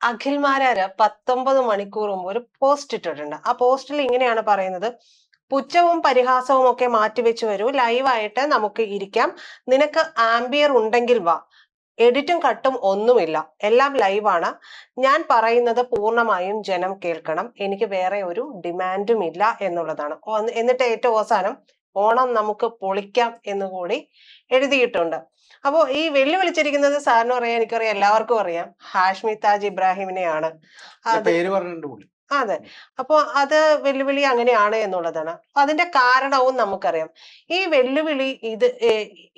അഖിൽമാരാര് 19 മണിക്കൂർ മുമ്പ് ഒരു പോസ്റ്റ് ഇട്ടിട്ടുണ്ട്. ആ പോസ്റ്റിൽ ഇങ്ങനെയാണ് പറയുന്നത്: പുച്ഛവും പരിഹാസവും ഒക്കെ മാറ്റിവെച്ച് വരൂ, ലൈവായിട്ട് നമുക്ക് ഇരിക്കാം, നിനക്ക് ആംബിയർ ഉണ്ടെങ്കിൽ വാ, എഡിറ്റും കട്ടും ഒന്നുമില്ല, എല്ലാം ലൈവാണ്, ഞാൻ പറയുന്നത് പൂർണ്ണമായും ജനം കേൾക്കണം, എനിക്ക് വേറെ ഒരു ഡിമാൻഡും ഇല്ല എന്നുള്ളതാണ്. എന്നിട്ട് ഏറ്റവും അവസാനം ഓണം നമുക്ക് പൊളിക്കാം എന്ന് കൂടി എഴുതിയിട്ടുണ്ട്. അപ്പോ ഈ വെല്ലുവിളിച്ചിരിക്കുന്നത് സാറിന് പറയാൻ എനിക്കറിയാം, എല്ലാവർക്കും അറിയാം, ഹാഷ്മി താജ് ഇബ്രാഹിമിനെയാണ്. പേര് പറഞ്ഞിട്ടുണ്ട്. അതെ. അപ്പൊ അത് വെല്ലുവിളി അങ്ങനെയാണ് എന്നുള്ളതാണ്. അതിന്റെ കാരണവും നമുക്കറിയാം. ഈ വെല്ലുവിളി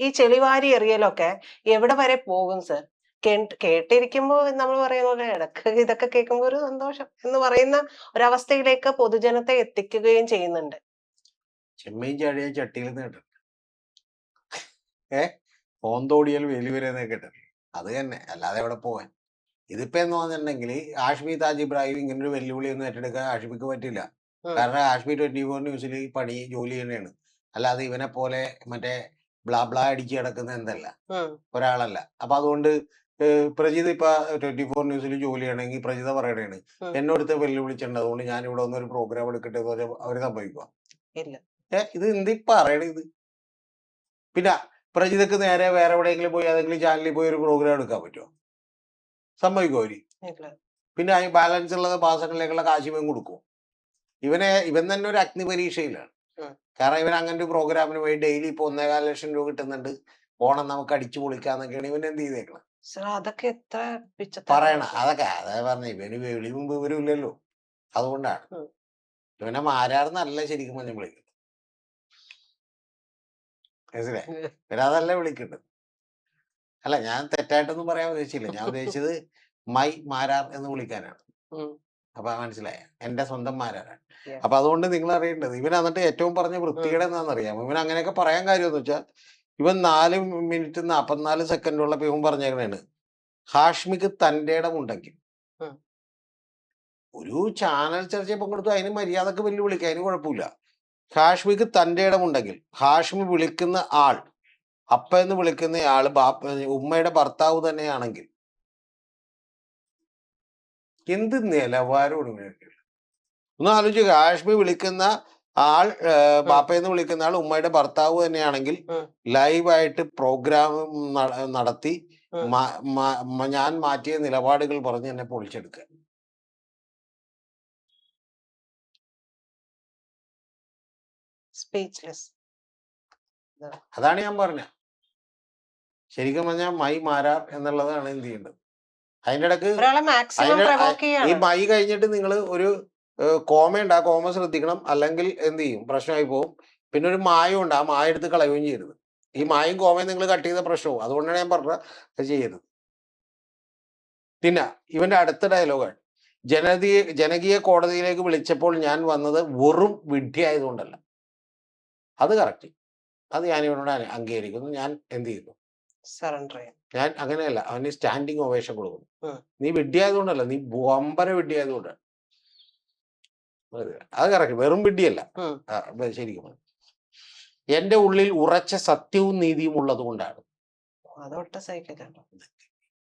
ഈ ചെളിവാരി എറിയലൊക്കെ എവിടെ വരെ പോകും സർ? കേട്ടിരിക്കുമ്പോ നമ്മൾ പറയുന്ന പോലെ ഇടക്ക് ഇതൊക്കെ കേൾക്കുമ്പോ ഒരു സന്തോഷം എന്ന് പറയുന്ന ഒരവസ്ഥയിലേക്ക് പൊതുജനത്തെ എത്തിക്കുകയും ചെയ്യുന്നുണ്ട്. ചെമ്മീൻ ചാടിയ ചട്ടിയിൽ കേട്ടിട്ടുണ്ട്, ഓന്തോടിയൽ വെല്ലുവിളിയെന്ന് കേട്ടിട്ടുണ്ട്. അത് തന്നെ, അല്ലാതെ എവിടെ പോവാൻ? ഇതിപ്പോ എന്ന് പറഞ്ഞിട്ടുണ്ടെങ്കിൽ ഹാഷ്മി താജ് ഇബ്രാഹിം ഇങ്ങനൊരു വെല്ലുവിളി ഒന്നും ഏറ്റെടുക്കാൻ ഹാഷ്മിക്ക് പറ്റില്ല. കാരണം ഹാഷ്മി 24 ന്യൂസിൽ പണി ജോലി തന്നെയാണ്, അല്ലാതെ ഇവനെ പോലെ മറ്റേ ബ്ലാ അടിച്ച് കിടക്കുന്ന എന്തല്ല ഒരാളല്ല. അപ്പൊ അതുകൊണ്ട് പ്രജിത ഇപ്പൊ 24 ന്യൂസിൽ ജോലി ചെയ്യണമെങ്കിൽ പ്രജിത പറയണേണ് എന്നോടത്ത് വെല്ലുവിളിച്ചിട്ടുണ്ട്, അതുകൊണ്ട് ഞാൻ ഇവിടെ വന്നൊരു പ്രോഗ്രാം എടുക്കട്ടെ എന്ന് പറഞ്ഞാൽ അവര് സംഭവിക്കുക? ഇത് എന്ത് പറയണേ ഇത്? പിന്നെ പ്രജിതക്ക് നേരെ വേറെ എവിടെയെങ്കിലും പോയി ഏതെങ്കിലും ചാനലിൽ പോയി ഒരു പ്രോഗ്രാം എടുക്കാൻ പറ്റുമോ? സംഭവിക്കുമോ അവര്? പിന്നെ ഈ ബാലൻസ് ഉള്ളത് പാസങ്ങളിലേക്കുള്ള കാശ് ഇവൻ കൊടുക്കും. ഇവൻ തന്നെ ഒരു അഗ്നി പരീക്ഷയിലാണ്. കാരണം ഇവൻ അങ്ങനെ ഒരു പ്രോഗ്രാമിന് പോയി ഡെയിലി ഇപ്പൊ 1.25 ലക്ഷം രൂപ കിട്ടുന്നുണ്ട്, ഓണം നമുക്ക് അടിച്ചു പൊളിക്കാന്നൊക്കെയാണ് ഇവൻ എന്ത് ചെയ്തേക്കണം. അതൊക്കെ പറയണം. അതൊക്കെ അതാ പറഞ്ഞ ഇവന് വെളി മുമ്പ് ഇവരില്ലല്ലോ, അതുകൊണ്ടാണ്. ഇവനെ മാരാർന്നല്ല ശരിക്കും പറഞ്ഞ വിളിക്കുന്നത്, മനസ്സിലായി? ഇവരതല്ല വിളിക്കേണ്ടത്. അല്ല, ഞാൻ തെറ്റായിട്ടൊന്നും പറയാൻ ഉദ്ദേശിച്ചില്ല. ഞാൻ ഉദ്ദേശിച്ചത് മൈ മാരാർ എന്ന് വിളിക്കാനാണ്. അപ്പൊ മനസ്സിലായ, എന്റെ സ്വന്തം മാരാറാണ്. അപ്പൊ അതുകൊണ്ട് നിങ്ങൾ അറിയേണ്ടത്, ഇവൻ എന്നിട്ട് ഏറ്റവും പറഞ്ഞ വൃത്തിയുടെ എന്താണെന്നറിയാം. ഇവൻ അങ്ങനെയൊക്കെ പറയാൻ കാര്യം എന്ന് വെച്ചാൽ, ഇവൻ 4 മിനിറ്റ് 44 സെക്കൻഡുള്ള ഇവൻ പറഞ്ഞേക്കണേണ് ഹാഷ്മിക്ക് തന്റെ ഇടമുണ്ടെങ്കിൽ ഒരു ചാനൽ ചർച്ചയിൽ പങ്കെടുത്തു, അതിന് മര്യാദക്ക് വെല്ലുവിളിക്കുക, അതിന് കുഴപ്പമില്ല. ഹാഷ്മിക്ക് തന്റെ ഇടമുണ്ടെങ്കിൽ ഹാഷ്മി വിളിക്കുന്ന ആൾ, അപ്പ എന്ന് വിളിക്കുന്ന ആള് ഉമ്മയുടെ ഭർത്താവ് തന്നെയാണെങ്കിൽ എന്ത് നിലവാരമാണ് ഇവരൊക്കെ? ഒന്ന് ആലോചിക്കുക. ഹാഷ്മി വിളിക്കുന്ന ആൾ, ബാപ്പയെന്ന് വിളിക്കുന്ന ആൾ ഉമ്മയുടെ ഭർത്താവ് തന്നെയാണെങ്കിൽ ലൈവായിട്ട് പ്രോഗ്രാം നടത്തി ഞാൻ മാറ്റിയ നിലപാടുകൾ പറഞ്ഞ് എന്നെ പൊളിച്ചെടുക്കുക. അതാണ് ഞാൻ പറഞ്ഞ. ശരിക്കും പറഞ്ഞാൽ മൈ മാരാർ എന്നുള്ളതാണ് എന്ത് ചെയ്യേണ്ടത്. അതിൻ്റെ ഇടക്ക് ഈ മൈ കഴിഞ്ഞിട്ട് നിങ്ങൾ ഒരു കോമയുണ്ട്, ആ കോമ ശ്രദ്ധിക്കണം, അല്ലെങ്കിൽ എന്ത് ചെയ്യും, പ്രശ്നമായി പോകും. പിന്നെ ഒരു മായം ഉണ്ട്, ആ മായ എടുത്ത് കളയുകയും ചെയ്യരുത്. ഈ മായും കോമയും നിങ്ങൾ കട്ട് ചെയ്ത പ്രശ്നവും, അതുകൊണ്ടാണ് ഞാൻ പറഞ്ഞത് അത് ചെയ്യരുത്. പിന്നെ ഇവന്റെ അടുത്ത ഡയലോഗാണ്, ജനകീയ കോടതിയിലേക്ക് വിളിച്ചപ്പോൾ ഞാൻ വന്നത് വെറും വിഡ്ഢിയായതുകൊണ്ടല്ല. അത് കറക്റ്റ്, അത് ഞാൻ ഇവനോട് അംഗീകരിക്കുന്നു. ഞാൻ എന്ത് ചെയ്യുന്നു, സറണ്ടർ. ഞാൻ അങ്ങനെയല്ല, അവന് സ്റ്റാൻഡിങ് ഓവേഷൻ കൊടുക്കുന്നു. നീ വിഡ്ഢിയായതുകൊണ്ടല്ല, നീ വമ്പര വിഡ്ഢിയായതുകൊണ്ടാണ്. അത് കറക്റ്റ്, വെറും വിഡ്ഢിയല്ല. ശരിക്കും എന്റെ ഉള്ളിൽ ഉറച്ച സത്യവും നീതിയും ഉള്ളത് കൊണ്ടാണ്.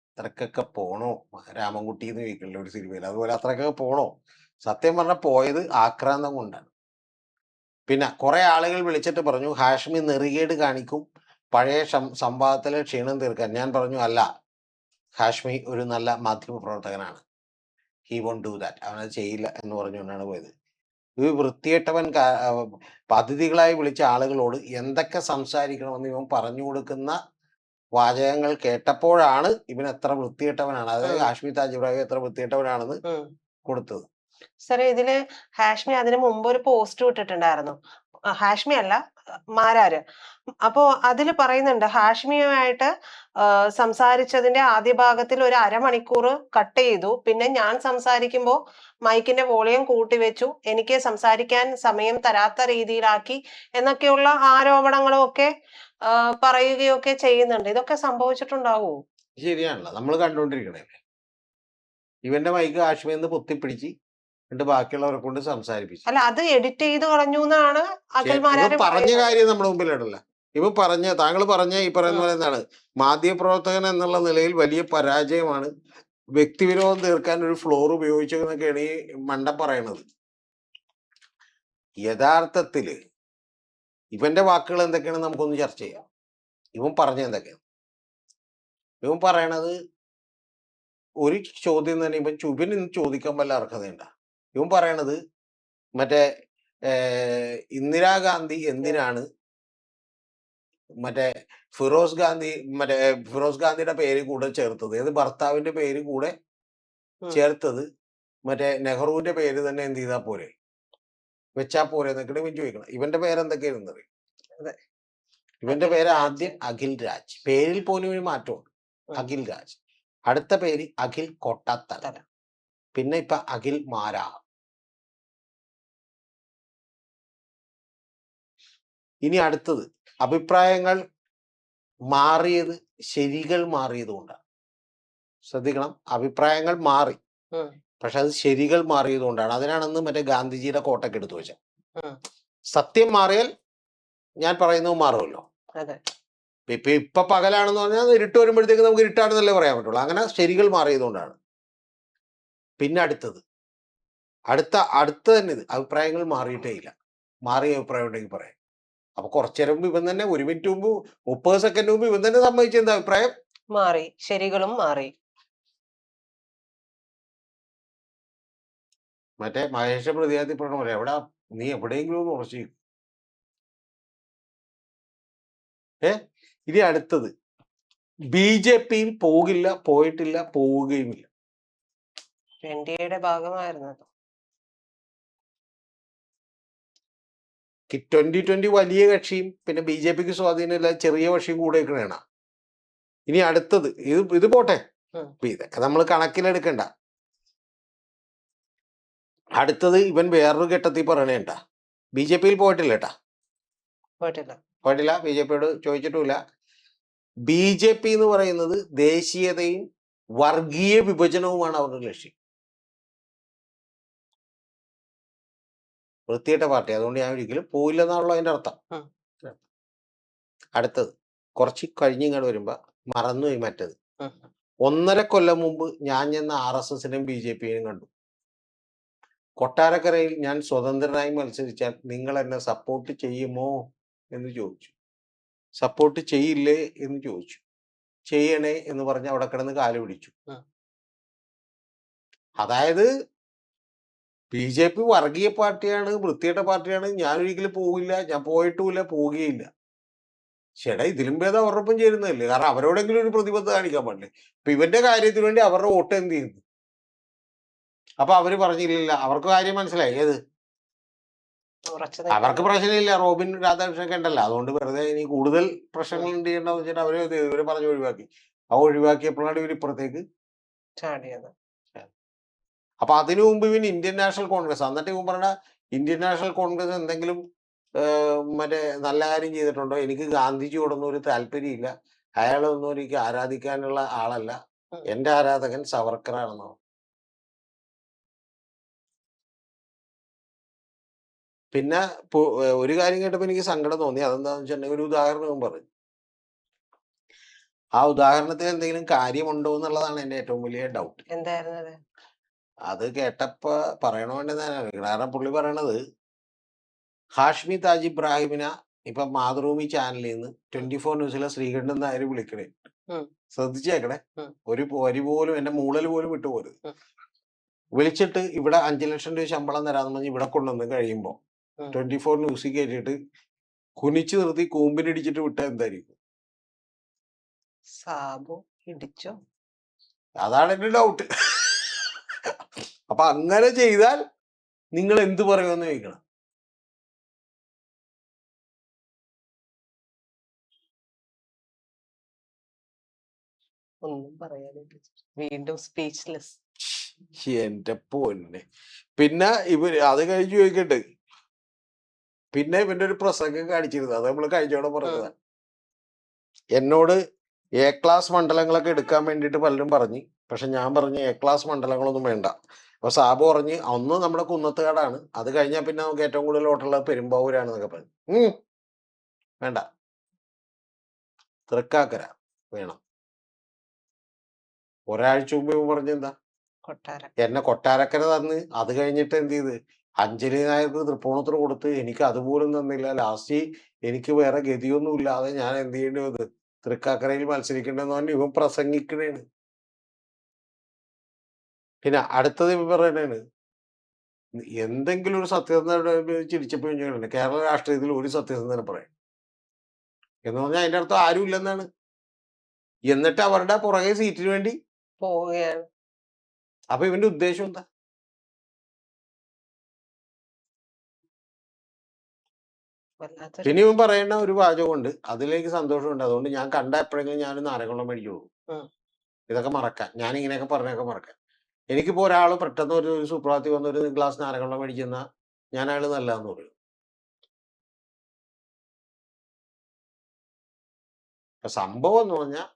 അത്രക്കൊക്കെ പോണോ രാമൻകുട്ടി എന്ന് ചോദിക്കണില്ല ഒരു സിനിമയിൽ, അതുപോലെ അത്രക്കൊക്കെ പോണോ? സത്യം പറഞ്ഞ പോയത് ആക്രാന്തം കൊണ്ടാണ്. പിന്നെ കുറെ ആളുകൾ വിളിച്ചിട്ട് പറഞ്ഞു ഹാഷ്മി നെറികേട് കാണിക്കും, പഴയ സംവാദത്തിലെ ക്ഷീണം തീർക്കാൻ. ഞാൻ പറഞ്ഞു അല്ല, ഹാഷ്മി ഒരു നല്ല മാധ്യമ പ്രവർത്തകനാണ്, ഹി വോണ്ട് ഡു ദാറ്റ്, അവനത് ചെയ്യില്ല എന്ന് പറഞ്ഞുകൊണ്ടാണ് പോയത്. ഈ വൃത്തികെട്ടവൻ അതിഥികളായി വിളിച്ച ആളുകളോട് എന്തൊക്കെ സംസാരിക്കണമെന്ന് ഇവൻ പറഞ്ഞു കൊടുക്കുന്ന വാചകങ്ങൾ കേട്ടപ്പോഴാണ് ഇവൻ എത്ര വൃത്തികെട്ടവനാണ്, അതായത് ഹാഷ്മി താജ് ഇബ്രാഹിം എത്ര വൃത്തികെട്ടവനാണെന്ന് കൊടുത്തത്. സാറേ, ഇതില് ഹാഷ്മി അതിന് മുമ്പ് ഒരു പോസ്റ്റ് വിട്ടിട്ടുണ്ടായിരുന്നു, ഹാഷ്മി അല്ല മാരാര്. അപ്പോ അതില് പറയുന്നുണ്ട്, ഹാഷ്മിയുമായിട്ട് സംസാരിച്ചതിന്റെ ആദ്യ ഭാഗത്തിൽ ഒരു അരമണിക്കൂർ കട്ട് ചെയ്തു, പിന്നെ ഞാൻ സംസാരിക്കുമ്പോ മൈക്കിന്റെ വോളിയം കൂട്ടിവെച്ചു, എനിക്ക് സംസാരിക്കാൻ സമയം തരാത്ത രീതിയിലാക്കി എന്നൊക്കെയുള്ള ആരോപണങ്ങളും ഒക്കെ പറയുകയൊക്കെ ചെയ്യുന്നുണ്ട്. ഇതൊക്കെ സംഭവിച്ചിട്ടുണ്ടാവോ? ശരിയാണല്ലോ, നമ്മൾ കണ്ടുകൊണ്ടിരിക്കണേ. ഇവന്റെ മൈക്ക് ഹാഷ്മിന്ന് പൊത്തിപ്പിടിച്ച് എന്നിട്ട് ബാക്കിയുള്ളവരെ കൊണ്ട് സംസാരിപ്പിച്ചു. അല്ല, അത് എഡിറ്റ് ചെയ്ത് കളഞ്ഞു എന്നാണ് പറഞ്ഞ കാര്യം നമ്മുടെ മുമ്പിലിടല്ല. താങ്കൾ പറഞ്ഞ ഈ പറയുന്ന പോലെ എന്താണ്, മാധ്യമപ്രവർത്തകൻ എന്നുള്ള നിലയിൽ വലിയ പരാജയമാണ് വ്യക്തിവിരോധം തീർക്കാൻ ഒരു ഫ്ലോർ ഉപയോഗിച്ചെന്നൊക്കെയാണ് ഈ മണ്ടൻ പറയണത്. യഥാർത്ഥത്തില് ഇവന്റെ വാക്കുകൾ എന്തൊക്കെയാണെന്ന് നമുക്കൊന്ന് ചർച്ച ചെയ്യാം. ഇവൻ പറഞ്ഞ എന്തൊക്കെയാണ്? ഇവൻ പറയണത് ഒരു ചോദ്യം തന്നെ ഇവൻ ഇന്ന് ചോദിക്കാൻ വല്ല അർഹതയുണ്ട? ഇവൻ പറയണത് മറ്റേ ഇന്ദിരാഗാന്ധി എന്തിനാണ് മറ്റേ ഫിറോസ് ഗാന്ധിയുടെ പേര് കൂടെ ചേർത്തത്, ഏത് ഭർത്താവിന്റെ പേര് കൂടെ ചേർത്തത് മറ്റേ നെഹ്റുവിന്റെ പേര് തന്നെ എന്ത് ചെയ്താ പോരെ, വെച്ചാ പോരെ എന്നൊക്കെ ഇവൻ ചോദിക്കണം. ഇവന്റെ പേരെന്തൊക്കെയാണെന്ന് അറിയും? ഇവന്റെ പേര് ആദ്യം അഖിൽ രാജ്, പേരിൽ പോലും ഒരു മാറ്റമുണ്ട്. അഖിൽ രാജ്. അടുത്ത പേര് അഖിൽ കൊട്ടാത്തല, പിന്നെ ഇപ്പൊ അഖിൽ മാരാ. ഇനി അടുത്തത് അഭിപ്രായങ്ങൾ മാറിയത് ശരികൾ മാറിയത് കൊണ്ടാണ്. ശ്രദ്ധിക്കണം, അഭിപ്രായങ്ങൾ മാറി, പക്ഷെ അത് ശരികൾ മാറിയത് കൊണ്ടാണ്. അതിനാണെന്ന് മറ്റേ ഗാന്ധിജിയുടെ കോട്ടൊക്കെ എടുത്തു വെച്ച. സത്യം മാറിയാൽ ഞാൻ പറയുന്നത് മാറുമല്ലോ. ഇപ്പൊ പകലാണെന്ന് പറഞ്ഞാൽ ഇരുട്ട് വരുമ്പോഴത്തേക്ക് നമുക്ക് ഇരുട്ടാണെന്നല്ലേ പറയാൻ പറ്റുള്ളൂ. അങ്ങനെ ശരികൾ മാറിയതുകൊണ്ടാണ്. പിന്നെ അടുത്ത തന്നെ ഇത് അഭിപ്രായങ്ങൾ മാറിയിട്ടേ ഇല്ല. മാറിയ അഭിപ്രായം ഉണ്ടെങ്കിൽ പറയാം. അപ്പൊ കുറച്ചേരം മുമ്പ് ഇവൻ തന്നെ 1 മിനിറ്റ് മുമ്പ് 30 സെക്കൻഡ് മുമ്പ് ഇവൻ തന്നെ സമ്മതിച്ച എന്താ അഭിപ്രായം മാറി, ശരികളും മാറി. മറ്റേ മഹേഷ പ്രതിയാത്തിപ്പെടണ പോലെ എവിടെ നീ എവിടെയെങ്കിലും ഒന്ന് ഉറച്ചു. ഇനി അടുത്തത് BJP-യിൽ പോകില്ല, പോയിട്ടില്ല, പോവുകയുമില്ല. എൻഡിഎയുടെ ഭാഗമായിരുന്നു. 2020 വലിയ കക്ഷിയും പിന്നെ BJP-ക്ക് സ്വാധീനമില്ല ചെറിയ കക്ഷിയും കൂടെ നിൽക്കണേണ. ഇനി അടുത്തത് ഇത് പോട്ടെ, ഇതൊക്കെ നമ്മൾ കണക്കിലെടുക്കണ്ട. അടുത്തത് ഇവൻ വേറൊരു ഘട്ടത്തിൽ പറയണേണ്ട, BJP-യിൽ പോയിട്ടില്ല കേട്ടാ, പോയിട്ടില്ല, BJP-യോട് ചോദിച്ചിട്ടുമില്ല. BJP എന്ന് പറയുന്നത് ദേശീയതയും വർഗീയ വിഭജനവുമാണ് അവരുടെ ലക്ഷ്യം. വൃത്തിയിട്ട പാർട്ടി, അതുകൊണ്ട് ഞാൻ ഒരിക്കലും പോയില്ലെന്നാണല്ലോ അതിന്റെ അർത്ഥം. അടുത്തത് കുറച്ച് കഴിഞ്ഞിങ്ങോട്ട് വരുമ്പോ മറന്നുപോയി മറ്റത്. 1.5 കൊല്ലം മുമ്പ് ഞാൻ ചെന്ന RSSനെയും BJP-യെയും കണ്ടു. കൊട്ടാരക്കരയിൽ ഞാൻ സ്വതന്ത്രനായി മത്സരിച്ചാൽ നിങ്ങൾ എന്നെ സപ്പോർട്ട് ചെയ്യുമോ എന്ന് ചോദിച്ചു. സപ്പോർട്ട് ചെയ്യില്ലേ എന്ന് ചോദിച്ചു. ചെയ്യണേ എന്ന് പറഞ്ഞ് അവിടെ കിടന്ന് കാല് പിടിച്ചു. അതായത് BJP വർഗീയ പാർട്ടിയാണ്, വൃത്തിയുടെ പാർട്ടിയാണ്, ഞാൻ ഒരിക്കലും പോകില്ല, ഞാൻ പോയിട്ടുമില്ല, പോവുകയില്ല. ചേട്ടാ, ഇതിലും ഭേദം അവരുടെ ഒപ്പം ചേരുന്നതല്ലേ. കാരണം അവരോടെങ്കിലും ഒരു പ്രതിബദ്ധത കാണിക്കാൻ പാടില്ലേ. ഇപ്പൊ ഇവന്റെ കാര്യത്തിന് വേണ്ടി അവരുടെ വോട്ട് എന്ത് ചെയ്യുന്നു? അപ്പൊ അവര് പറഞ്ഞില്ല, അവർക്ക് കാര്യം മനസ്സിലായി. ഏത് അവർക്ക് പ്രശ്നമില്ല, റോബിൻ രാധാകൃഷ്ണനൊക്കെ ഉണ്ടല്ലോ, അതുകൊണ്ട് വെറുതെ ഇനി കൂടുതൽ പ്രശ്നങ്ങൾ ഉണ്ട് ചെയ്യേണ്ടെന്ന് വെച്ചിട്ട് ഇവര് പറഞ്ഞ് ഒഴിവാക്കി. ആ ഒഴിവാക്കിയപ്പോഴാണ് ഇവർ ഇപ്പുറത്തേക്ക് ചാടിയത്. അപ്പൊ അതിനു മുമ്പ് ഇവൻ ഇന്ത്യൻ നാഷണൽ കോൺഗ്രസ്, എന്നിട്ട് ഇവൻ പറഞ്ഞ ഇന്ത്യൻ നാഷണൽ കോൺഗ്രസ് എന്തെങ്കിലും മറ്റേ നല്ല കാര്യം ചെയ്തിട്ടുണ്ടോ? എനിക്ക് ഗാന്ധിജിയോടൊന്നും ഒരു താല്പര്യമില്ല, അയാളൊന്നും എനിക്ക് ആരാധിക്കാനുള്ള ആളല്ല, എന്റെ ആരാധകൻ സവർക്കറാണെന്നോ. പിന്നെ ഒരു കാര്യം കേട്ടപ്പോ എനിക്ക് സങ്കടം തോന്നി. അതെന്താന്ന് വെച്ചിട്ടുണ്ടെങ്കിൽ ഒരു ഉദാഹരണം പറഞ്ഞു. ആ ഉദാഹരണത്തിൽ എന്തെങ്കിലും കാര്യമുണ്ടോ എന്നുള്ളതാണ് എന്റെ ഏറ്റവും വലിയ ഡൗട്ട്. എന്തായിരുന്നത്? അത് കേട്ടപ്പോ പറയണോ വേണ്ടെന്നാണ്. കാരണം പുള്ളി പറയണത് ഹാഷ്മി താജ് ഇബ്രാഹിമിനെ ഇപ്പൊ മാതൃഭൂമി ചാനലിൽ നിന്ന് 24 ന്യൂസിലെ ശ്രീകണ്ഠൻ നായർ വിളിക്കണേ, ശ്രദ്ധിച്ചേക്കണേ, ഒരു വരി പോലും എന്റെ മൂളൽ പോലും വിട്ടുപോരുത്. വിളിച്ചിട്ട് ഇവിടെ 5 ലക്ഷം രൂപ ശമ്പളം തരാമെന്ന് പറഞ്ഞ് ഇവിടെ കൊണ്ടുവന്ന് കഴിയുമ്പോ 24 ന്യൂസിൽ കയറ്റിയിട്ട് കുനിച്ചു നിർത്തി കൂമ്പിനിടിച്ചിട്ട് വിട്ട എന്തായിരിക്കും? സാബു ഇടിച്ചോ? അതാണ് എന്റെ ഡൗട്ട്. അപ്പൊ അങ്ങനെ ചെയ്താൽ നിങ്ങൾ എന്ത് പറയുമെന്ന് ചോദിക്കണം. ഒന്നും പറയാനില്ല, വീണ്ടും സ്പീച്ച്ലെസ്. എന്റെ പൊന്നെ. പിന്നെ അത് കഴിഞ്ഞ് ചോദിക്കട്ടെ, പിന്നെ ഇവന്റെ ഒരു പ്രസംഗം കാണിച്ചിരുന്നു, അത് നമ്മള് കഴിഞ്ഞോടെ പറഞ്ഞതാണ്. എന്നോട് A ക്ലാസ് മണ്ഡലങ്ങളൊക്കെ എടുക്കാൻ വേണ്ടിയിട്ട് പലരും പറഞ്ഞു. പക്ഷെ ഞാൻ പറഞ്ഞു A ക്ലാസ് മണ്ഡലങ്ങളൊന്നും വേണ്ട. അപ്പൊ സാബു പറഞ്ഞ് ഒന്ന് നമ്മുടെ കുന്നത്തുകാടാണ്, അത് കഴിഞ്ഞാൽ പിന്നെ നമുക്ക് ഏറ്റവും കൂടുതൽ വോട്ടുള്ളത് പെരുമ്പാവൂരാണെന്നൊക്കെ പറഞ്ഞു. വേണ്ട, തൃക്കാക്കര വേണം. ഒരാഴ്ച മുമ്പ് ഇവൻ പറഞ്ഞെന്താ കൊട്ടാരം. എന്നെ കൊട്ടാരക്കര തന്ന് അത് കഴിഞ്ഞിട്ട് എന്ത് ചെയ്ത് അഞ്ജലി നായർക്ക് തൃപ്പൂണിത്തുറ കൊടുത്ത് എനിക്ക് അതുപോലും തന്നില്ല. ലാസ്റ്റ് എനിക്ക് വേറെ ഗതിയൊന്നും ഇല്ലാതെ ഞാൻ എന്ത് ചെയ്യേണ്ടി വന്നത് തൃക്കാക്കരയിൽ മത്സരിക്കണ്ടെന്ന് പറഞ്ഞ് ഇവൻ പ്രസംഗിക്കണേണ്. പിന്നെ അടുത്തത് ഇവൻ പറയണേണ് എന്തെങ്കിലും ഒരു സത്യസന്ധത ചിരിച്ചപ്പോ കേരള രാഷ്ട്രീയത്തിൽ ഒരു സത്യസന്ധത പറയാം എന്ന് പറഞ്ഞാൽ അതിന്റെ അർത്ഥം ആരും ഇല്ലെന്നാണ്. എന്നിട്ട് അവരുടെ പുറകെ സീറ്റിന് വേണ്ടി പോവുകയാണ്. അപ്പൊ ഇവന്റെ ഉദ്ദേശം എന്താ? വല്ലാത്തൊരു പിന്നെ ഇവൻ പറയുന്ന ഒരു വാചകമുണ്ട്, അതിലേക്ക് സന്തോഷമുണ്ട്. അതുകൊണ്ട് ഞാൻ കണ്ട എപ്പോഴെങ്കിലും ഞാനൊരു നാരങ്ങുളം മേടിച്ചു പോകും. ഉം. ഇതൊക്കെ മറക്കാൻ, ഞാൻ ഇങ്ങനെയൊക്കെ പറഞ്ഞൊക്കെ മറക്കാൻ. എനിക്കിപ്പോ ഒരാൾ പെട്ടെന്ന് ഒരു സുപ്രഭാതത്തിൽ വന്ന് ഒരു ഗ്ലാസ് നാരങ്ങുളം മേടിച്ചെന്നാൽ ഞാൻ അയാൾ നല്ലതെന്ന് പറയും. അപ്പൊ സംഭവം എന്ന് പറഞ്ഞാൽ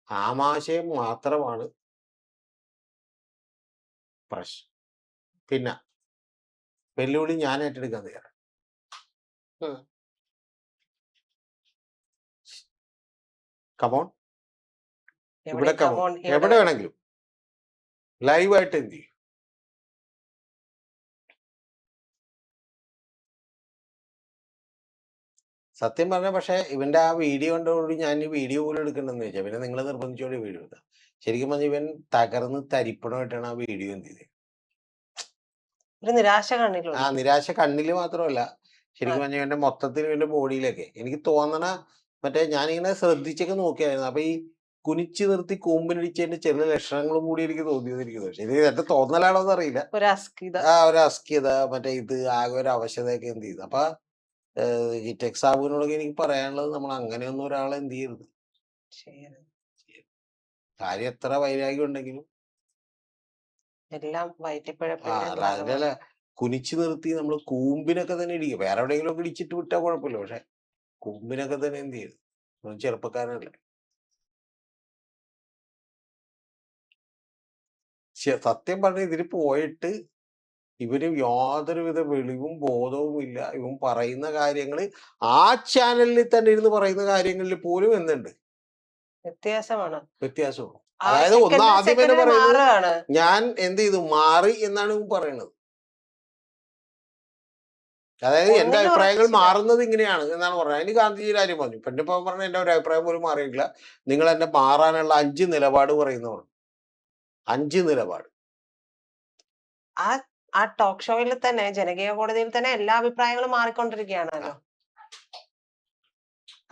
ആമാശയം മാത്രമാണ് പ്രശ്നം. പിന്നെ വെല്ലുവിളി ഞാൻ ഏറ്റെടുക്കാൻ തയ്യാറാണ്. ഉം. കമോൺ, എവിടെ ഇവിടെ കമോൺ, കമോൺ എവിടെ വേണമെങ്കിലും ലൈവായിട്ട് എന്ത് ചെയ്യും. സത്യം പറഞ്ഞ പക്ഷെ ഇവന്റെ ആ വീഡിയോ കണ്ടോടുകൂടി ഞാൻ ഈ വീഡിയോ പോലും എടുക്കണ്ടെന്ന് വെച്ചാൽ പിന്നെ നിങ്ങൾ നിർബന്ധിച്ചോടെ വീഡിയോ എടുക്കാം. ശരിക്കും പറഞ്ഞാൽ ഇവൻ തകർന്ന് തരിപ്പണമായിട്ടാണ് ആ വീഡിയോ എന്ത് ചെയ്തത്. ഒരു നിരാശ ആ കണ്ണിലുണ്ട്. നിരാശ കണ്ണില് മാത്രമല്ല, ശരിക്കും പറഞ്ഞാൽ ഇവന്റെ മൊത്തത്തിൽ ഇവന്റെ ബോഡിയിലൊക്കെ എനിക്ക് തോന്നണ മറ്റേ ഞാനിങ്ങനെ ശ്രദ്ധിച്ചൊക്കെ നോക്കിയായിരുന്നു. അപ്പൊ ഈ കുനിച്ചു നിർത്തി കൂമ്പിനടിച്ചതിന്റെ ചെറിയ ലക്ഷണങ്ങളും കൂടി എനിക്ക് തോന്നിയിരിക്കുന്നു. പക്ഷെ ഇത് എന്റെ തോന്നലാണോ എന്ന് അറിയില്ല. ഒരു അസ്കിത. ആ ഒരു അസ്കിത മറ്റേ ഇത് ആകെ ഒരു അവശതയൊക്കെ എന്ത് ചെയ്തു. അപ്പൊ ഹിറ്റെക് സാബുവിനോടൊക്കെ എനിക്ക് പറയാനുള്ളത് നമ്മൾ അങ്ങനെയൊന്നും ഒരാളെ എന്ത് ചെയ്യരുത്. ചെയ്യരുത്. കാര്യം എത്ര വൈരാഗ്യം ഉണ്ടെങ്കിലും എല്ലാം ആ വയറ്റിപ്പഴപ്പിന്റെ അല്ല ഭാഗമാണ്. അതിനല്ല കുനിച്ചു നിർത്തി നമ്മൾ കൂമ്പിനൊക്കെ തന്നെ ഇടിക്കുക. വേറെ എവിടെയെങ്കിലും ഒക്കെ ഇടിച്ചിട്ട് വിട്ടാൽ കുഴപ്പമില്ല. പക്ഷെ കൂമ്പിനൊക്കെ തന്നെ എന്ത് ചെയ്തു. അവൻ ചെറുപ്പക്കാരനല്ലേ. സത്യം പറഞ്ഞ ഇതിന് പോയിട്ട് ഇവന് യാതൊരുവിധ വെളിവും ബോധവും ഇല്ല. ഇവൻ പറയുന്ന കാര്യങ്ങൾ ആ ചാനലിൽ തന്നെ ഇരുന്ന് പറയുന്ന കാര്യങ്ങളിൽ പോലും എന്തുണ്ട് വ്യത്യാസമാണ്. വ്യത്യാസവും. ആ അതായത് ഒന്ന് second ആദ്യം തന്നെ second പറയുന്നത് മാറുകയാണ്. ഞാൻ എന്ത് ചെയ്തു മാറി എന്നാണ് ഇവൻ പറയണത്. അതായത് എന്റെ ഒന്നിലും അഭിപ്രായങ്ങൾ ഉറച്ചില്ല. മാറുന്നത് ഇങ്ങനെയാണ് എന്നാണ് പറഞ്ഞത്. അതിന് ഗാന്ധിജിയുടെ കാര്യം പറഞ്ഞു. പിന്നെ ഇപ്പൊ പറഞ്ഞ എന്റെ ഒരു അഭിപ്രായം പോലും മാറിയിട്ടില്ല. നിങ്ങൾ എന്നെ മാറാനുള്ള 5 നിലപാട് പറയുന്നവർ. 5 നിലപാട്. ആ ആ ടോക്ക് ഷോയിൽ തന്നെ ജനകീയ കോടതിയിൽ തന്നെ എല്ലാ അഭിപ്രായങ്ങളും മാറിക്കൊണ്ടിരിക്കുകയാണല്ലോ.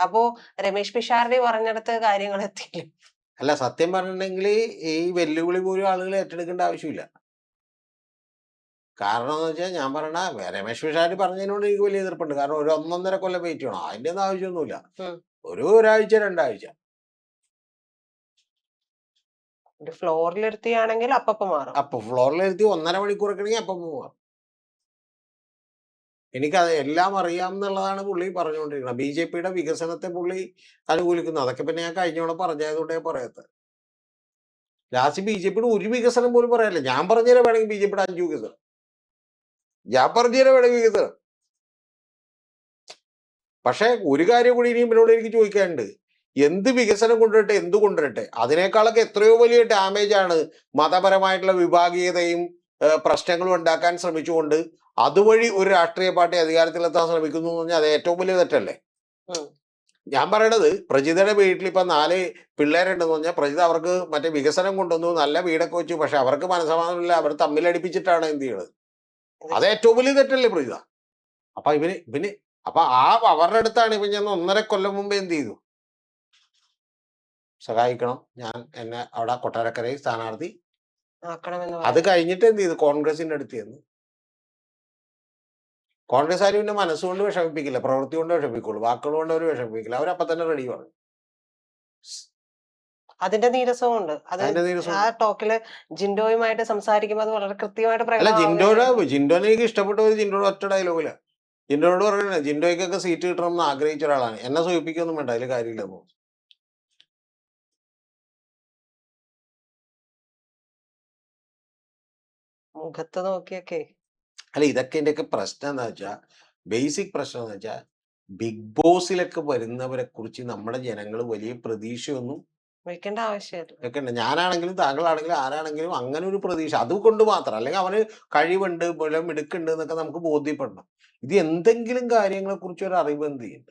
അപ്പോ രമേശ് പിഷാരടി പറഞ്ഞിടത്ത് കാര്യങ്ങൾ എത്തിയില്ല. അല്ല സത്യം പറഞ്ഞിട്ടുണ്ടെങ്കിൽ ഈ വെല്ലുവിളി പോലും ആളുകൾ ഏറ്റെടുക്കേണ്ട ആവശ്യമില്ല. കാരണം എന്ന് വെച്ചാൽ ഞാൻ പറയണ രമേശ് പിഷാരടി പറഞ്ഞതിനോട് എനിക്ക് വലിയ എതിർപ്പുണ്ട്. കാരണം ഒരു 1.5 കൊല്ലം വെയിറ്റ് ചെയ്യണം. അതിന്റെ ഒന്നും ആവശ്യമൊന്നുമില്ല. ഒരാഴ്ച 2 ആഴ്ച ഒരു ഫ്ലോറിലിരുത്തിയാണെങ്കിൽ അപ്പപ്പ മാറും. അപ്പൊ ഫ്ലോറിലെത്തി 1.5 മണിക്കൂറൊക്കെ ആണെങ്കിൽ അപ്പം പോവാം. എനിക്കത് എല്ലാം അറിയാം എന്നുള്ളതാണ് പുള്ളി പറഞ്ഞുകൊണ്ടിരിക്കുന്നത്. BJP-യുടെ വികസനത്തെ പുള്ളി അനുകൂലിക്കുന്നു. അതൊക്കെ പിന്നെ ഞാൻ കഴിഞ്ഞോടെ പറഞ്ഞതുകൊണ്ടേ പറയാത്തത്. ലാസ്റ്റ് BJP-യുടെ ഒരു വികസനം പോലും പറയാനില്ല. ഞാൻ പറഞ്ഞുതരാം വേണമെങ്കിൽ BJP-യുടെ 5 വികസനം. ഞാൻ പറഞ്ഞുതരാം വേണമെങ്കിൽ വികസനം. പക്ഷെ ഒരു കാര്യം കൂടി ഇനിയും എന്നോട് എനിക്ക് ചോദിക്കാനുണ്ട്. എന്ത് വികസനം കൊണ്ടുവരട്ടെ, എന്ത് കൊണ്ടുവരട്ടെ, അതിനേക്കാളൊക്കെ എത്രയോ വലിയ ഡാമേജ് ആണ് മതപരമായിട്ടുള്ള വിഭാഗീയതയും പ്രശ്നങ്ങളും ഉണ്ടാക്കാൻ ശ്രമിച്ചുകൊണ്ട് അതുവഴി ഒരു രാഷ്ട്രീയ പാർട്ടി അധികാരത്തിലെത്താൻ ശ്രമിക്കുന്നു എന്ന് പറഞ്ഞാൽ അത് ഏറ്റവും വലിയ തെറ്റല്ലേ. ഞാൻ പറയണത് പ്രജിതയുടെ വീട്ടിൽ ഇപ്പൊ 4 പിള്ളേരുണ്ടെന്ന് പറഞ്ഞാൽ പ്രജിത അവർക്ക് മറ്റേ വികസനം കൊണ്ടുവന്നു, നല്ല വീടൊക്കെ വെച്ചു. പക്ഷെ അവർക്ക് മനസ്സമാധാനമില്ല. അവർ തമ്മിലടിപ്പിച്ചിട്ടാണ് എന്ത് ചെയ്യണത്. അത് ഏറ്റവും വലിയ തെറ്റല്ലേ പ്രജിത. അപ്പൊ ഇവന് അപ്പൊ അവരുടെ അടുത്താണ് ഇപ്പൊ ഞാൻ 1.5 കൊല്ലം മുമ്പ് എന്ത് ചെയ്തു, സഹായിക്കണം, ഞാൻ എന്നെ അവിടെ കൊട്ടാരക്കരയിൽ സ്ഥാനാർത്ഥി അത് കഴിഞ്ഞിട്ട് എന്ത് ചെയ്തു കോൺഗ്രസിന്റെ അടുത്ത് ചെന്ന്. കോൺഗ്രസ് ആരും പിന്നെ മനസ്സുകൊണ്ട് വിഷമിപ്പിക്കില്ല, പ്രവൃത്തി കൊണ്ട് വിഷമിപ്പിക്കുള്ളൂ. വാക്കുകൾ കൊണ്ട് അവർ വിഷമിപ്പിക്കില്ല. അവരപ്പം തന്നെ റെഡി പറഞ്ഞു. അതിന്റെ നീരസവും ഉണ്ട്. അത് ആ ടോക്കില് ജിൻഡോയുമായിട്ട് സംസാരിക്കുമ്പോൾ അത് വളരെ കൃത്യമായിട്ട് അല്ല ജിൻഡോനെ എനിക്ക് ഇഷ്ടപ്പെട്ട ഒരു ജിൻഡോയുടെ ഒറ്റ ഡയലോഗില്ല. ജിൻഡോയോട് പറയുന്നത് ജിൻഡോയ്ക്കൊക്കെ സീറ്റ് കിട്ടണമെന്ന് ആഗ്രഹിച്ച ഒരാളാണ്, എന്നെ സൂചിപ്പിക്കൊന്നും വേണ്ട, അതിൽ കാര്യമില്ലെന്ന്. മുഖത്ത് നോക്കിയൊക്കെ. അല്ല ഇതൊക്കെ എന്റെയൊക്കെ പ്രശ്നം എന്താ വെച്ചാൽ, ബേസിക് പ്രശ്നം എന്ന് വെച്ചാൽ ബിഗ് ബോസിലൊക്കെ വരുന്നവരെ കുറിച്ച് നമ്മുടെ ജനങ്ങൾ വലിയ പ്രതീക്ഷയൊന്നും വെക്കേണ്ട ആവശ്യമില്ല. വെക്കണ്ട. ഞാനാണെങ്കിലും താങ്കളാണെങ്കിലും ആരാണെങ്കിലും അങ്ങനെ ഒരു പ്രതീക്ഷ അതുകൊണ്ട് മാത്രം. അല്ലെങ്കിൽ അവന് കഴിവുണ്ട്, മിടുക്കുണ്ട് എന്നൊക്കെ നമുക്ക് ബോധ്യപ്പെടണം. ഇത് എന്തെങ്കിലും കാര്യങ്ങളെ കുറിച്ച് ഒരു അറിവ് എന്ത് ചെയ്യണ്ട.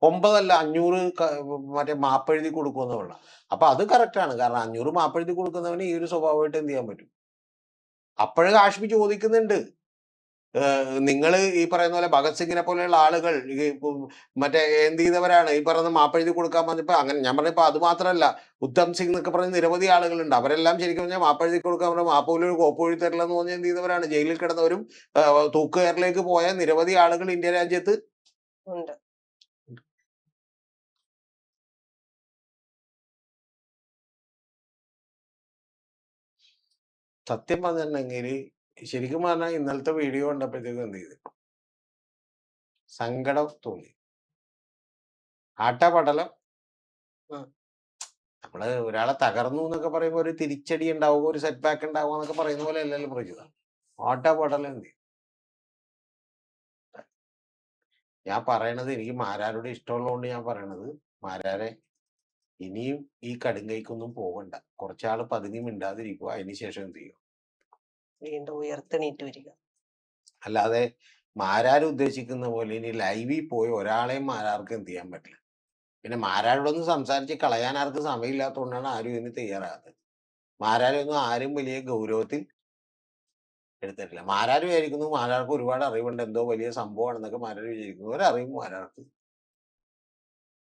9 അല്ല 500 മറ്റേ മാപ്പെഴുതി കൊടുക്കുമെന്നുള്ള. അപ്പൊ അത് കറക്റ്റാണ്. കാരണം 500 മാപ്പെഴുതി കൊടുക്കുന്നവന് ഈ ഒരു സ്വഭാവമായിട്ട് എന്ത് ചെയ്യാൻ പറ്റും? അപ്പോഴേ ഹാഷ്മി ചോദിക്കുന്നുണ്ട്. നിങ്ങൾ ഈ പറയുന്ന പോലെ ഭഗത് സിംഗിനെ പോലെയുള്ള ആളുകൾ മറ്റേ എന്ത് ചെയ്തവരാണ് ഈ പറയുന്ന മാപ്പെഴുതി കൊടുക്കാൻ പറഞ്ഞപ്പോ അങ്ങനെ ഞാൻ പറഞ്ഞപ്പോ അത് മാത്രമല്ല ഉദ്ധം സിംഗ് എന്നൊക്കെ പറഞ്ഞ നിരവധി ആളുകളുണ്ട്. അവരെല്ലാം ശരിക്കും പറഞ്ഞാൽ മാപ്പെഴുതി കൊടുക്കാൻ പറഞ്ഞാൽ മാപ്പോലും ഒരു കോപ്പ് എഴുതി തരില്ല എന്ന് പറഞ്ഞാൽ എന്ത് ചെയ്തവരാണ്? ജയിലിൽ കിടന്നവരും തൂക്കുകയറിലേക്ക് പോയ നിരവധി ആളുകൾ ഇന്ത്യ രാജ്യത്ത് ഉണ്ട്. സത്യം പറഞ്ഞിട്ടുണ്ടെങ്കിൽ ശരിക്കും പറഞ്ഞാൽ ഇന്നലത്തെ വീഡിയോ കണ്ടപ്പോഴത്തേക്കും എന്ത് ചെയ്തു? സങ്കടം തോന്നി. ആട്ടപടലം. നമ്മള് ഒരാളെ തകർന്നു എന്നൊക്കെ പറയുമ്പോൾ ഒരു തിരിച്ചടി ഉണ്ടാവുക, ഒരു സെറ്റ് ബാക്ക് ഉണ്ടാവുക എന്നൊക്കെ പറയുന്ന പോലെ അല്ലല്ലോ പ്രജിത. ആട്ടപടലം എന്ത് ചെയ്യും? ഞാൻ പറയണത് എനിക്ക് മാരാരോട് ഇഷ്ടമുള്ളതുകൊണ്ട് ഞാൻ പറയണത്, മാരാരെ ഇനിയും ഈ കടുങ്കൈക്കൊന്നും പോകണ്ട. കുറച്ചാള് പതുങ്ങി മിണ്ടാതിരിക്കുക. അതിനുശേഷം എന്ത് ചെയ്യും? വീണ്ടും ഉയർത്തെണീറ്റ് വരിക. അല്ലാതെ മാരാര് ഉദ്ദേശിക്കുന്ന പോലെ ഇനി ലൈവിൽ പോയി ഒരാളെയും മാരാർക്ക് എന്ത് ചെയ്യാൻ പറ്റില്ല. പിന്നെ മാരാരോടൊന്നും സംസാരിച്ച് കളയാൻ ആർക്ക് സമയമില്ലാത്തതുകൊണ്ടാണ് ആരും ഇതിന് തയ്യാറാകാത്തത്. മാരാരൊന്നും ആരും വലിയ ഗൗരവത്തിൽ എടുത്തിട്ടില്ല. മാരാര് വിചാരിക്കുന്നു മാരാർക്ക് ഒരുപാട് അറിവുണ്ട്, എന്തോ വലിയ സംഭവമാണെന്നൊക്കെ മാരാര് വിചാരിക്കുന്നു. ഒരറിവും മാരാർക്ക്.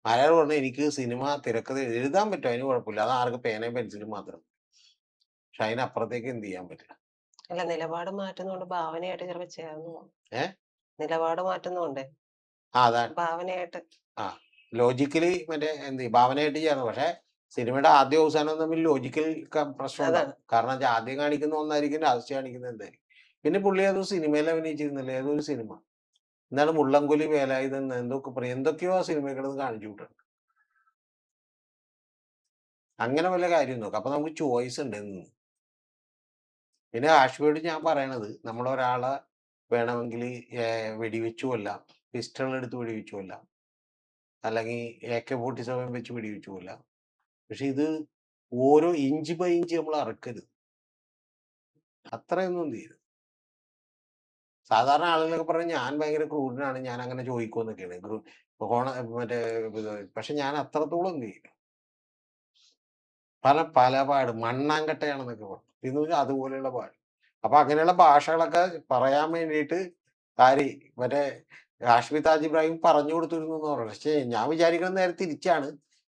മാരാർ പറഞ്ഞു എനിക്ക് സിനിമ തിരക്കഥ എഴുതാൻ പറ്റും, അതിന് കുഴപ്പമില്ല. അത് ആർക്ക് പേനയും പെൻസിലും മാത്രം. പക്ഷെ അതിനപ്പുറത്തേക്ക് എന്ത് ചെയ്യാൻ പറ്റില്ല. അല്ല, നിലപാട് മാറ്റുന്നോണ്ട് ഭാവനയായിട്ട് ചിലപ്പോ ചേർന്ന് പോകും. ഏ നിലപാട് മാറ്റുന്നോണ്ടേ അതാണ് ഭാവനയായിട്ട്. ലോജിക്കലി മറ്റേ എന്ത് ഭാവനയായിട്ട് ചേർന്നു. പക്ഷെ സിനിമയുടെ ആദ്യ അവസാനം തമ്മിൽ ലോജിക്കൽ പ്രശ്നം ഉണ്ടാവും. കാരണം വെച്ചാൽ ആദ്യം കാണിക്കുന്ന ഒന്നായിരിക്കും, ലാസ്റ്റ് കാണിക്കുന്നത് എന്തായിരിക്കും. പിന്നെ പുള്ളി അത് സിനിമയിൽ അഭിനയിച്ചിരുന്നില്ല, ഏതൊരു സിനിമ എന്താണ് മുള്ളംകൊലി വേലായുധൻ എന്തൊക്കെ പറയും, എന്തൊക്കെയോ ആ സിനിമയിൽ കിടന്ന് കാണിച്ചു വിട്ടുണ്ട്. അങ്ങനെ വല്ല കാര്യം നോക്കാം. അപ്പൊ നമുക്ക് ചോയ്സ് ഉണ്ട്. പിന്നെ ഹാഷ്മിയോട് ഞാൻ പറയണത്, നമ്മളൊരാളെ വേണമെങ്കിൽ വെടിവെച്ചു കൊല്ലാം, പിസ്റ്റൾ എടുത്ത് വെടിവെച്ചു കൊല്ലാം, അല്ലെങ്കിൽ AK-47 വെച്ച് വെടിവെച്ചു കൊല്ലാം. പക്ഷെ ഇത് ഓരോ ഇഞ്ച് ബൈ ഇഞ്ച് നമ്മൾ അറക്കരുത്. അത്രയൊന്നും തീരും. സാധാരണ ആളുകളൊക്കെ പറഞ്ഞ് ഞാൻ ഭയങ്കര ക്രൂരനാണ്, ഞാൻ അങ്ങനെ ചോദിക്കുമെന്നൊക്കെയാണ് മറ്റേ പക്ഷെ ഞാൻ അത്രത്തോളം ചെയ്യില്ല. പല പാട് മണ്ണാങ്കട്ടയാണെന്നൊക്കെ പറഞ്ഞു. എന്ന് വെച്ചാൽ അതുപോലെയുള്ള പാട്. അപ്പൊ അങ്ങനെയുള്ള ഭാഷകളൊക്കെ പറയാൻ വേണ്ടിയിട്ട് മറ്റേ ഹാഷ്മി താജ് ഇബ്രാഹിം പറഞ്ഞു കൊടുത്തിരുന്നു എന്ന് പറഞ്ഞു. പക്ഷേ ഞാൻ വിചാരിക്കുന്നത് നേരെ തിരിച്ചാണ്.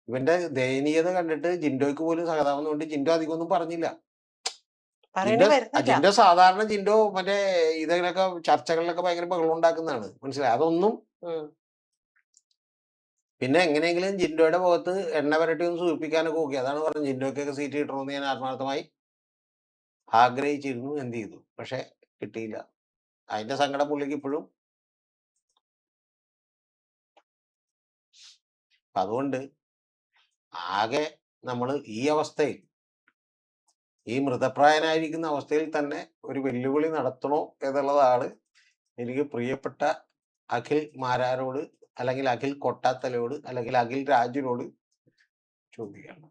ഇവന്റെ ദയനീയത കണ്ടിട്ട് ജിൻഡോയ്ക്ക് പോലും സഹതാപെന്നുകൊണ്ട് ജിൻഡോ അധികം ഒന്നും പറഞ്ഞില്ല. ജിൻഡോ സാധാരണ മറ്റേ ഇതിലൊക്കെ ചർച്ചകളിലൊക്കെ ഭയങ്കര ബഹളം ഉണ്ടാക്കുന്നതാണ്, മനസ്സിലായി. അതൊന്നും പിന്നെ എങ്ങനെയെങ്കിലും ജിൻഡോയുടെ മുഖത്ത് എണ്ണ വരട്ടി ഒന്ന് സൂചിപ്പിക്കാനൊക്കെ നോക്കി. അതാണ് പറഞ്ഞത് ജിൻഡോയ്ക്കൊക്കെ സീറ്റ് കിട്ടണമെന്ന് ഞാൻ ആത്മാർത്ഥമായി ആഗ്രഹിച്ചിരുന്നു. എന്ത് ചെയ്തു? പക്ഷെ കിട്ടിയില്ല. അതിന്റെ സങ്കടം പുള്ളിക്ക് ഇപ്പോഴും. അതുകൊണ്ട് ആകെ നമ്മൾ ഈ അവസ്ഥയിൽ, ഈ മൃതപ്രായനായിരിക്കുന്ന അവസ്ഥയിൽ തന്നെ ഒരു വെല്ലുവിളി നടത്തണോ എന്നുള്ളതാണ് എനിക്ക് പ്രിയപ്പെട്ട അഖിൽ മാരാരോട്, അല്ലെങ്കിൽ അഖിൽ കൊട്ടാത്തലയോട്, അല്ലെങ്കിൽ അഖിൽ രാജിനോട് ചോദിക്കണം.